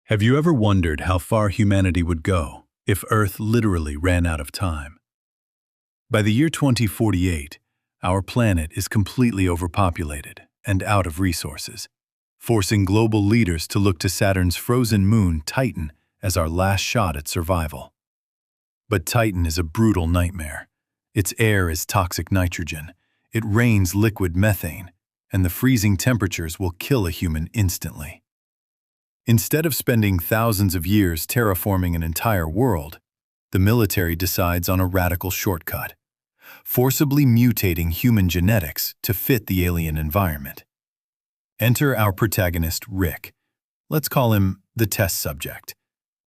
Have you ever wondered how far humanity would go if Earth literally ran out of time? By the year 2048, our planet is completely overpopulated and out of resources, forcing global leaders to look to Saturn's frozen moon, Titan, as our last shot at survival. But Titan is a brutal nightmare. Its air is toxic nitrogen, it rains liquid methane, and the freezing temperatures will kill a human instantly. Instead of spending thousands of years terraforming an entire world, the military decides on a radical shortcut, forcibly mutating human genetics to fit the alien environment. Enter our protagonist, Rick. Let's call him the test subject,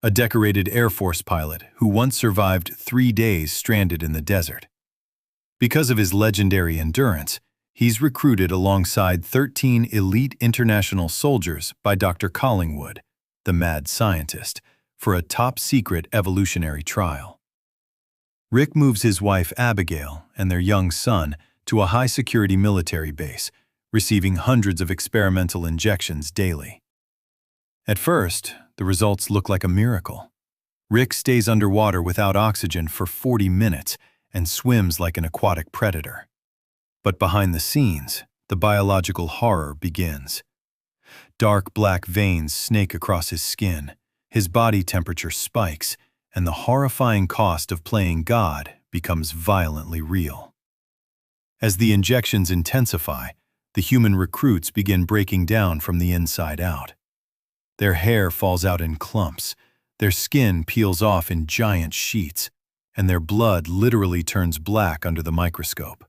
a decorated Air Force pilot who once survived 3 days stranded in the desert. Because of his legendary endurance, he's recruited alongside 13 elite international soldiers by Dr. Collingwood, the mad scientist, for a top-secret evolutionary trial. Rick moves his wife Abigail and their young son to a high-security military base, receiving hundreds of experimental injections daily. At first, the results look like a miracle. Rick stays underwater without oxygen for 40 minutes and swims like an aquatic predator. But behind the scenes, the biological horror begins. Dark black veins snake across his skin, his body temperature spikes, and the horrifying cost of playing God becomes violently real. As the injections intensify, the human recruits begin breaking down from the inside out. Their hair falls out in clumps, their skin peels off in giant sheets, and their blood literally turns black under the microscope.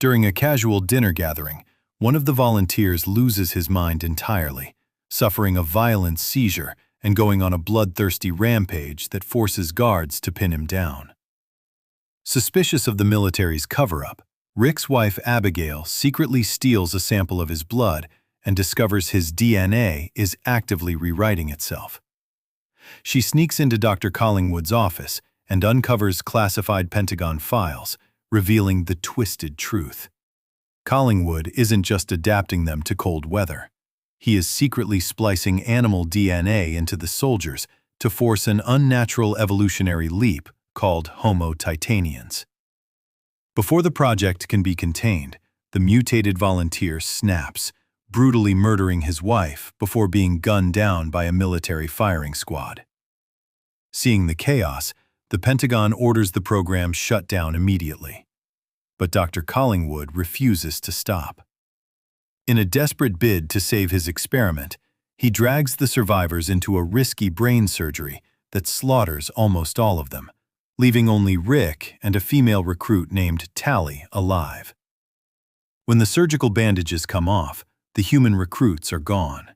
During a casual dinner gathering, one of the volunteers loses his mind entirely, suffering a violent seizure and going on a bloodthirsty rampage that forces guards to pin him down. Suspicious of the military's cover-up, Rick's wife Abigail secretly steals a sample of his blood and discovers his DNA is actively rewriting itself. She sneaks into Dr. Collingwood's office and uncovers classified Pentagon files, revealing the twisted truth. Collingwood isn't just adapting them to cold weather. He is secretly splicing animal DNA into the soldiers to force an unnatural evolutionary leap called Homo titanians. Before the project can be contained, the mutated volunteer snaps, brutally murdering his wife before being gunned down by a military firing squad. Seeing the chaos, the Pentagon orders the program shut down immediately. But Dr. Collingwood refuses to stop. In a desperate bid to save his experiment, he drags the survivors into a risky brain surgery that slaughters almost all of them, leaving only Rick and a female recruit named Tally alive. When the surgical bandages come off, the human recruits are gone.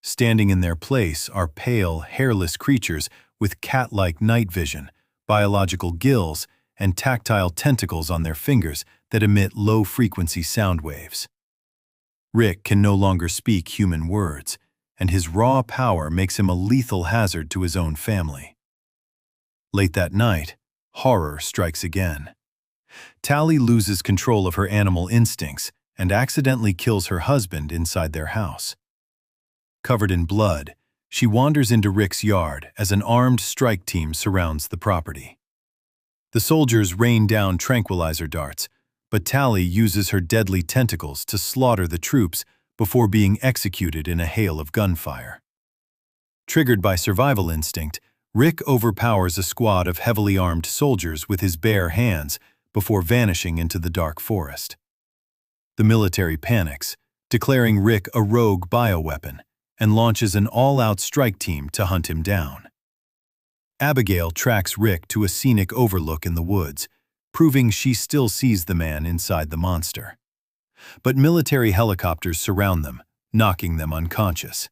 Standing in their place are pale, hairless creatures with cat-like night vision, biological gills, and tactile tentacles on their fingers that emit low-frequency sound waves. Rick can no longer speak human words, and his raw power makes him a lethal hazard to his own family. Late that night, horror strikes again. Tally loses control of her animal instincts and accidentally kills her husband inside their house. Covered in blood, she wanders into Rick's yard as an armed strike team surrounds the property. The soldiers rain down tranquilizer darts, but Tally uses her deadly tentacles to slaughter the troops before being executed in a hail of gunfire. Triggered by survival instinct, Rick overpowers a squad of heavily armed soldiers with his bare hands before vanishing into the dark forest. The military panics, declaring Rick a rogue bioweapon, and launches an all-out strike team to hunt him down. Abigail tracks Rick to a scenic overlook in the woods, proving she still sees the man inside the monster. But military helicopters surround them, knocking them unconscious.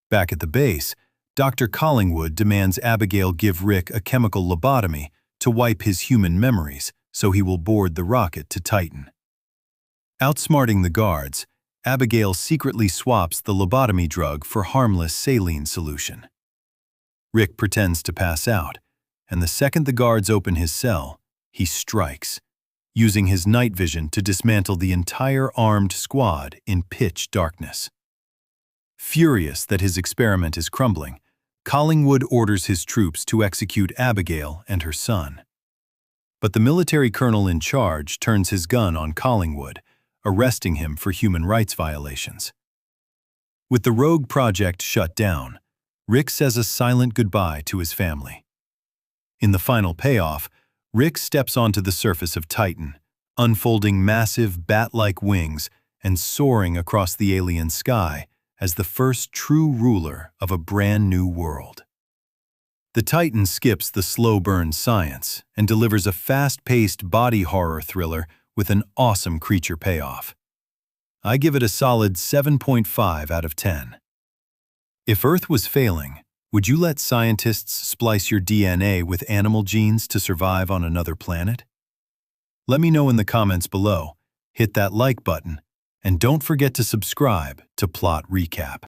Back at the base, Dr. Collingwood demands Abigail give Rick a chemical lobotomy to wipe his human memories so he will board the rocket to Titan. Outsmarting the guards, Abigail secretly swaps the lobotomy drug for harmless saline solution. Rick pretends to pass out, and the second the guards open his cell, he strikes, using his night vision to dismantle the entire armed squad in pitch darkness. Furious that his experiment is crumbling, Collingwood orders his troops to execute Abigail and her son. But the military colonel in charge turns his gun on Collingwood, arresting him for human rights violations. With the rogue project shut down, Rick says a silent goodbye to his family. In the final payoff, Rick steps onto the surface of Titan, unfolding massive bat-like wings and soaring across the alien sky as the first true ruler of a brand new world. The Titan skips the slow-burn science and delivers a fast-paced body horror thriller with an awesome creature payoff. I give it a solid 7.5 out of 10. If Earth was failing, would you let scientists splice your DNA with animal genes to survive on another planet? Let me know in the comments below, hit that like button, and don't forget to subscribe to Plot Recap.